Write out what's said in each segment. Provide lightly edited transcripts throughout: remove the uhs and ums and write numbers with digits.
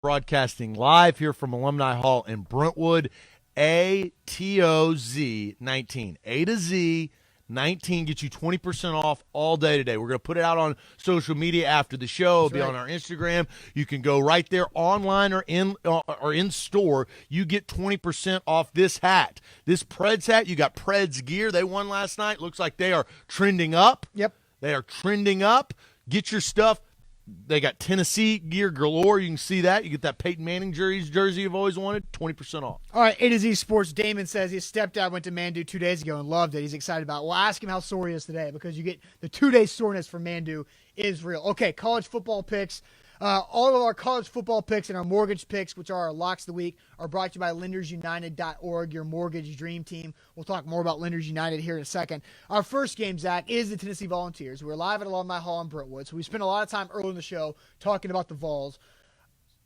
Broadcasting live here from Alumni Hall in Brentwood. ATOZ 19. A to Z 19 gets you 20% off all day today. We're going to put it out on social media after the show. It'll be on our Instagram. You can go right there online or in store. You get 20% off this hat. This Preds hat, you got Preds gear. They won last night. Looks like they are trending up. Yep. They are trending up. Get your stuff. They got Tennessee gear galore. You can see that. You get that Peyton Manning jersey you've always wanted, 20% off. All right, A to Z Sports. Damon says his stepdad went to Mandu 2 days ago and loved it. He's excited about it. Well, ask him how sore he is today because you get the 2-day soreness from Mandu is real. Okay, college football picks. All of our college football picks and our mortgage picks, which are our locks of the week, are brought to you by LendersUnited.org, your mortgage dream team. We'll talk more about Lenders United here in a second. Our first game, Zach, is the Tennessee Volunteers. We're live at Alumni Hall in Brentwood, so we spent a lot of time early in the show talking about the Vols.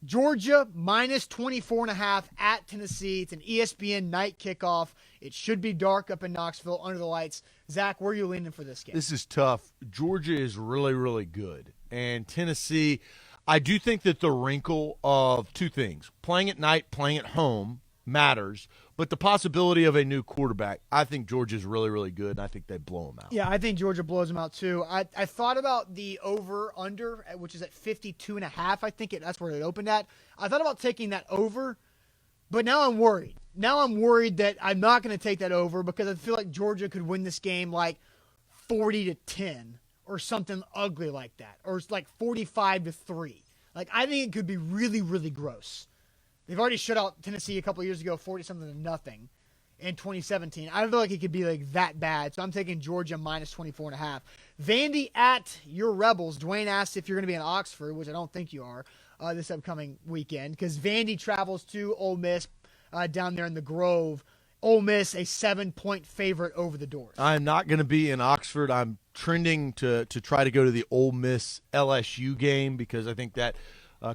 Georgia minus 24.5 at Tennessee. It's an ESPN night kickoff. It should be dark up in Knoxville under the lights. Zach, where are you leaning for this game? This is tough. Georgia is really, really good. And Tennessee, I do think that the wrinkle of two things, playing at night, playing at home, matters, but the possibility of a new quarterback, I think Georgia's really, really good, and I think they blow them out. Yeah, I think Georgia blows them out too. I thought about the over-under, which is at 52.5. I think that's where it opened at. I thought about taking that over, but now I'm worried. Now I'm worried that I'm not going to take that over because I feel like Georgia could win this game like 40-10 or something ugly like that, or it's like 45-3. Like, I think it could be really, really gross. They've already shut out Tennessee a couple of years ago, 40-something to nothing in 2017. I feel like it could be like that bad, so I'm taking Georgia minus 24.5. Vandy at your Rebels. Dwayne asked if you're going to be in Oxford, which I don't think you are, this upcoming weekend, because Vandy travels to Ole Miss down there in the Grove. Ole Miss, a 7-point favorite over the Doors. I'm not going to be in Oxford. I'm trending to try to go to the Ole Miss LSU game because I think that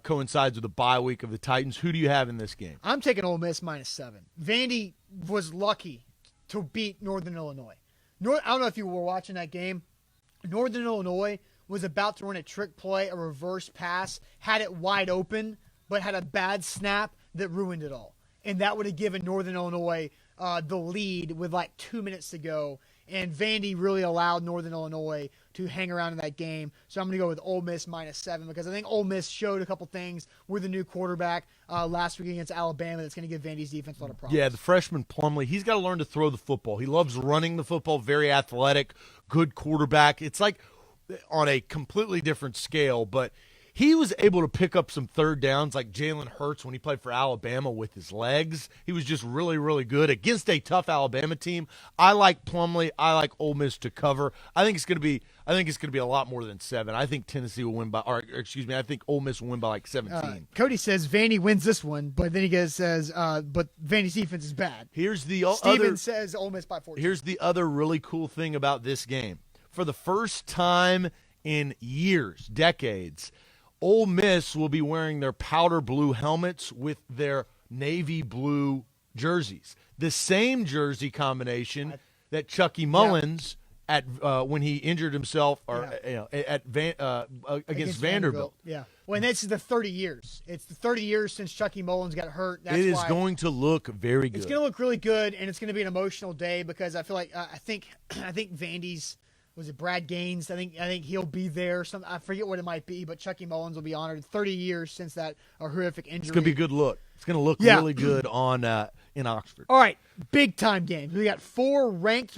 coincides with the bye week of the Titans. Who do you have in this game? I'm taking Ole Miss minus 7. Vandy was lucky to beat Northern Illinois. I don't know if you were watching that game. Northern Illinois was about to run a trick play, a reverse pass, had it wide open, but had a bad snap that ruined it all. And that would have given Northern Illinois the lead with like 2 minutes to go. And Vandy really allowed Northern Illinois to hang around in that game. So I'm going to go with Ole Miss minus 7 because I think Ole Miss showed a couple things with a new quarterback last week against Alabama that's going to give Vandy's defense a lot of problems. Yeah, the freshman Plumlee, he's got to learn to throw the football. He loves running the football, very athletic, good quarterback. It's like on a completely different scale, but he was able to pick up some third downs like Jalen Hurts when he played for Alabama with his legs. He was just really, really good against a tough Alabama team. I like Plumlee. I like Ole Miss to cover. I think it's going to be a lot more than 7. I think Tennessee will win I think Ole Miss will win by like 17. Cody says Vandy wins this one, but then he says, but Vandy's defense is bad. Steven says Ole Miss by 14. Here's the other really cool thing about this game. For the first time in years, decades, Ole Miss will be wearing their powder blue helmets with their navy blue jerseys. The same jersey combination that Chucky Mullins at when he injured himself against Vanderbilt. Yeah. Well, and this is the 30 years. It's the 30 years since Chucky Mullins got hurt. It is going to look very good. It's going to look really good, and it's going to be an emotional day because I feel like I think Vandy's. Was it Brad Gaines? I think he'll be there. I forget what it might be, but Chucky Mullins will be honored. 30 years since that horrific injury. It's going to be a good look. It's going to look really good in Oxford. All right, big time games. We got four ranked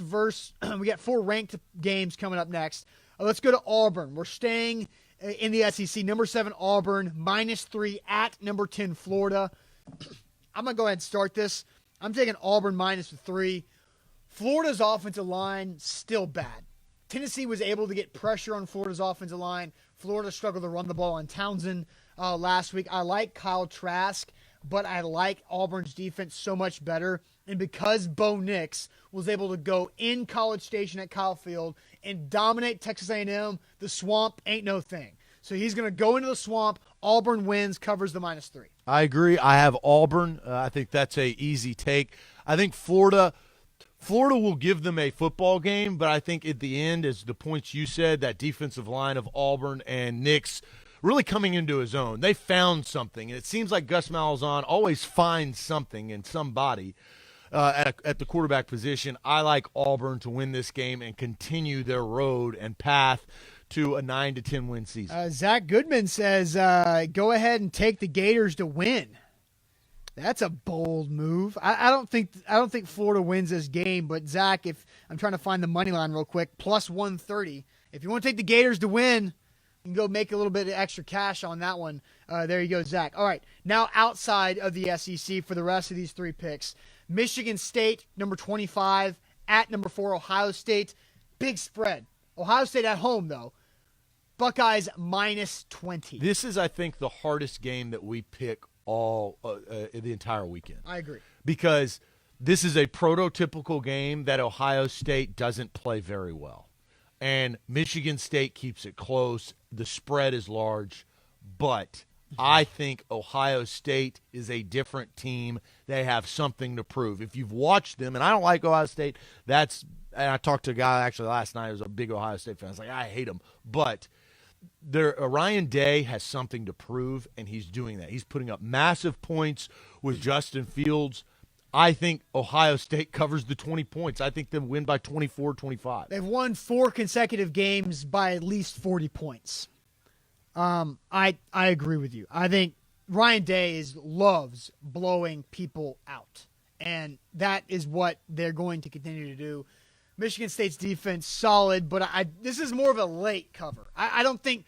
games coming up next. Let's go to Auburn. We're staying in the SEC. Number 7 Auburn minus 3 at number 10 Florida. I'm gonna go ahead and start this. I'm taking Auburn minus 3. Florida's offensive line still bad. Tennessee was able to get pressure on Florida's offensive line. Florida struggled to run the ball on Townsend last week. I like Kyle Trask, but I like Auburn's defense so much better. And because Bo Nix was able to go in College Station at Kyle Field and dominate Texas A&M, the swamp ain't no thing. So he's going to go into the swamp. Auburn wins, covers the minus 3. I agree. I have Auburn. I think that's a easy take. I think Florida will give them a football game, but I think at the end, as the points you said, that defensive line of Auburn and Nix really coming into his own. They found something, and it seems like Gus Malzahn always finds something in somebody at the quarterback position. I like Auburn to win this game and continue their road and path to a 9-10 win season. Zach Goodman says, go ahead and take the Gators to win. That's a bold move. I don't think Florida wins this game, but Zach, if I'm trying to find the money line real quick, plus 130. If you want to take the Gators to win, you can go make a little bit of extra cash on that one. There you go, Zach. All right, now outside of the SEC for the rest of these 3 picks, Michigan State, number 25, at number 4, Ohio State. Big spread. Ohio State at home, though. Buckeyes minus 20. This is, I think, the hardest game that we pick all the entire weekend. I agree. Because this is a prototypical game that Ohio State doesn't play very well. And Michigan State keeps it close. The spread is large. But I think Ohio State is a different team. They have something to prove. If you've watched them, and I don't like Ohio State, and I talked to a guy actually last night who was a big Ohio State fan. I was like, I hate them. But Ryan Day has something to prove, and he's doing that. He's putting up massive points with Justin Fields. I think Ohio State covers the 20 points. I think they'll win by 24, 25. They've won 4 consecutive games by at least 40 points. I agree with you. I think Ryan Day loves blowing people out, and that is what they're going to continue to do. Michigan State's defense solid, but this is more of a late cover. I don't think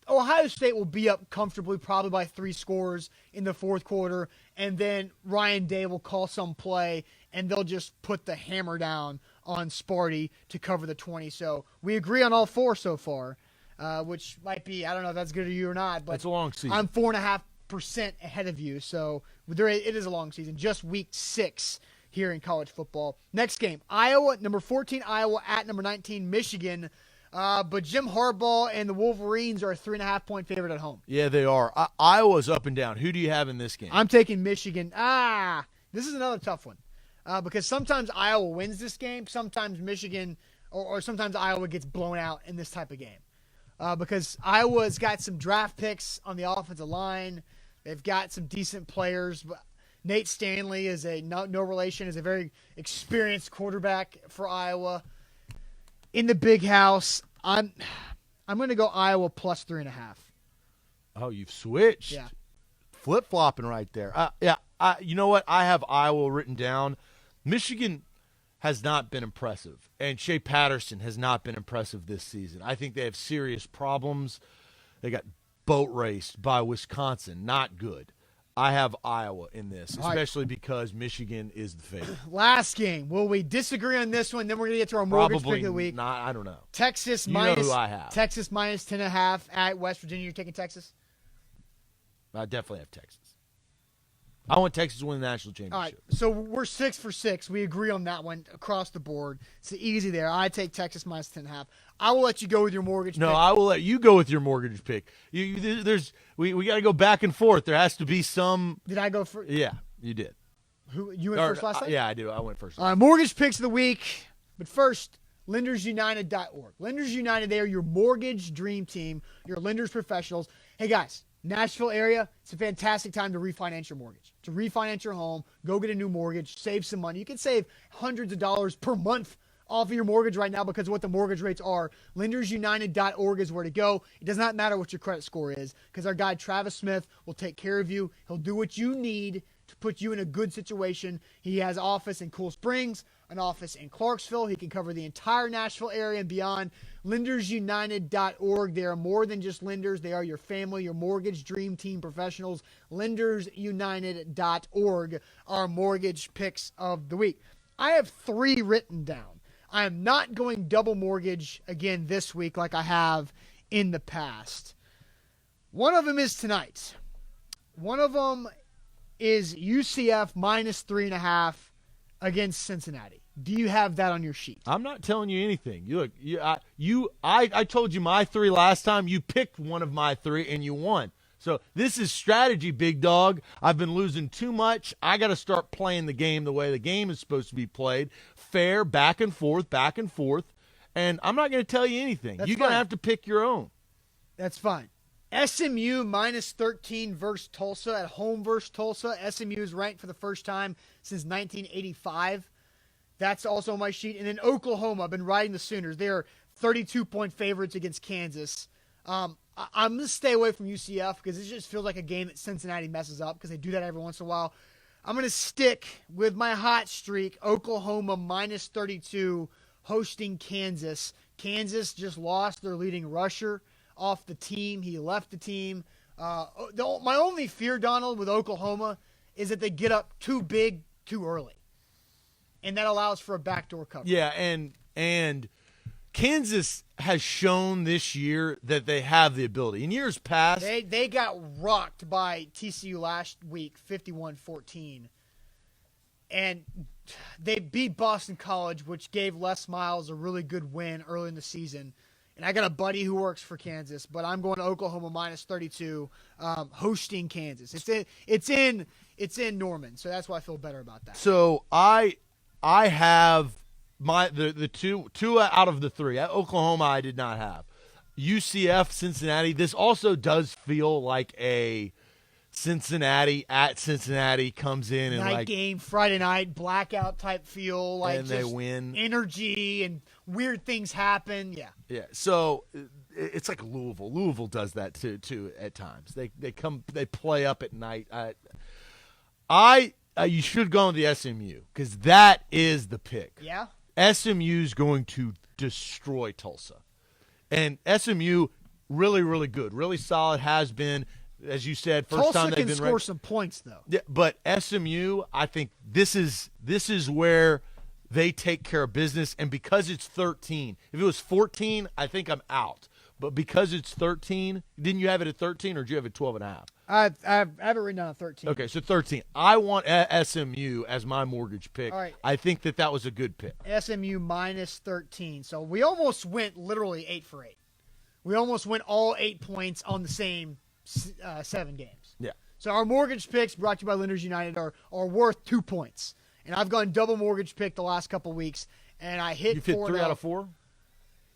Ohio State will be up comfortably, probably by 3 scores in the fourth quarter, and then Ryan Day will call some play, and they'll just put the hammer down on Sparty to cover the 20. So we agree on all 4 so far, which might be, I don't know if that's good to you or not, but it's a long season. I'm 4.5% ahead of you, so it is a long season. Just week 6 here in college football. Next game, Iowa, number 14, Iowa at number 19, Michigan. But Jim Harbaugh and the Wolverines are a 3.5-point favorite at home. Yeah, they are. Iowa's up and down. Who do you have in this game? I'm taking Michigan. This is another tough one because sometimes Iowa wins this game. Sometimes Michigan or sometimes Iowa gets blown out in this type of game because Iowa's got some draft picks on the offensive line. They've got some decent players. But Nate Stanley is no relation, is a very experienced quarterback for Iowa. In the big house, I'm going to go Iowa plus 3.5. Oh, you've switched. Yeah. Flip-flopping right there. You know what? I have Iowa written down. Michigan has not been impressive, and Shea Patterson has not been impressive this season. I think they have serious problems. They got boat raced by Wisconsin. Not good. I have Iowa in this, especially because Michigan is the favorite. Last game. Will we disagree on this one? Then we're going to get to our mortgage pick of the week. Not. I don't know. Texas you minus. know who I have. Texas minus 10.5 at West Virginia. You're taking Texas? I definitely have Texas. I want Texas to win the national championship. All right, so we're 6 for 6. We agree on that one across the board. It's easy there. I take Texas minus 10.5. I will let you go with your mortgage pick. No, I will let you go with your mortgage pick. We got to go back and forth. There has to be some. Did I go first? Yeah, you did. You went first last time? Yeah, I do. I went first. All right, mortgage picks of the week. But first, lendersunited.org. Lenders United, they are your mortgage dream team, your lenders professionals. Hey, guys. Nashville area, it's a fantastic time to refinance your mortgage, to refinance your home, go get a new mortgage, save some money. You can save hundreds of dollars per month off of your mortgage right now because of what the mortgage rates are. LendersUnited.org is where to go. It does not matter what your credit score is because our guy Travis Smith will take care of you. He'll do what you need to put you in a good situation. He has an office in Cool Springs, an office in Clarksville. He can cover the entire Nashville area and beyond. LendersUnited.org. They are more than just lenders. They are your family, your mortgage dream team professionals. LendersUnited.org, our mortgage picks of the week. I have 3 written down. I am not going double mortgage again this week like I have in the past. One of them is tonight. One of them is UCF minus 3.5 against Cincinnati. Do you have that on your sheet? I'm not telling you anything. I told you my 3 last time. You picked one of my 3 and you won. So this is strategy, big dog. I've been losing too much. I got to start playing the game the way the game is supposed to be played. Fair, back and forth. And I'm not going to tell you anything. You're going to have to pick your own. That's fine. SMU minus 13 versus Tulsa at home versus Tulsa. SMU is ranked for the first time since 1985. That's also on my sheet. And then Oklahoma, I've been riding the Sooners. They are 32-point favorites against Kansas. I'm going to stay away from UCF because it just feels like a game that Cincinnati messes up because they do that every once in a while. I'm going to stick with my hot streak, Oklahoma minus 32 hosting Kansas. Kansas just lost their leading rusher off the team. He left the team. My only fear, Donald, with Oklahoma is that they get up too big too early. And that allows for a backdoor cover. Yeah, and Kansas has shown this year that they have the ability. In years past, they got rocked by TCU last week, 51-14. And they beat Boston College, which gave Les Miles a really good win early in the season. And I got a buddy who works for Kansas, but I'm going to Oklahoma minus 32, hosting Kansas. It's in Norman, so that's why I feel better about that. So I have the two out of the three. At Oklahoma, I did not have. UCF, Cincinnati. This also does feel like a Cincinnati at Cincinnati comes in and night game, Friday night, blackout type feel, like and they win. Energy and weird things happen. Yeah. Yeah. So it's like Louisville. Louisville does that too at times. They play up at night. You should go on the SMU because that is the pick. Yeah. SMU's going to destroy Tulsa. And SMU really, really good, really solid, has been. As you said, first Tulsa time they've can been score some points though. Yeah, but SMU, I think this is where they take care of business, and because it's 13. If it was 14, I think I'm out. But because it's 13, didn't you have it at 13 or did you have it 12.5? I have it written down at 13. Okay, so 13. I want SMU as my mortgage pick. All right. I think that was a good pick. SMU minus 13. So we almost went literally 8 for 8. We almost went all 8 points on the same 7 games. Yeah. So our mortgage picks brought to you by Lenders United are worth 2 points. And I've gone double mortgage pick the last couple weeks, and I hit You've hit 4 3 out of 4?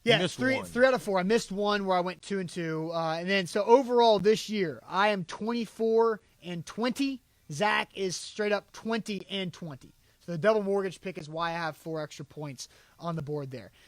Yeah, three out of 4. I missed one where I went 2-2. And then so overall this year, I am 24-20. Zach is straight up 20-20. So the double mortgage pick is why I have 4 extra points on the board there.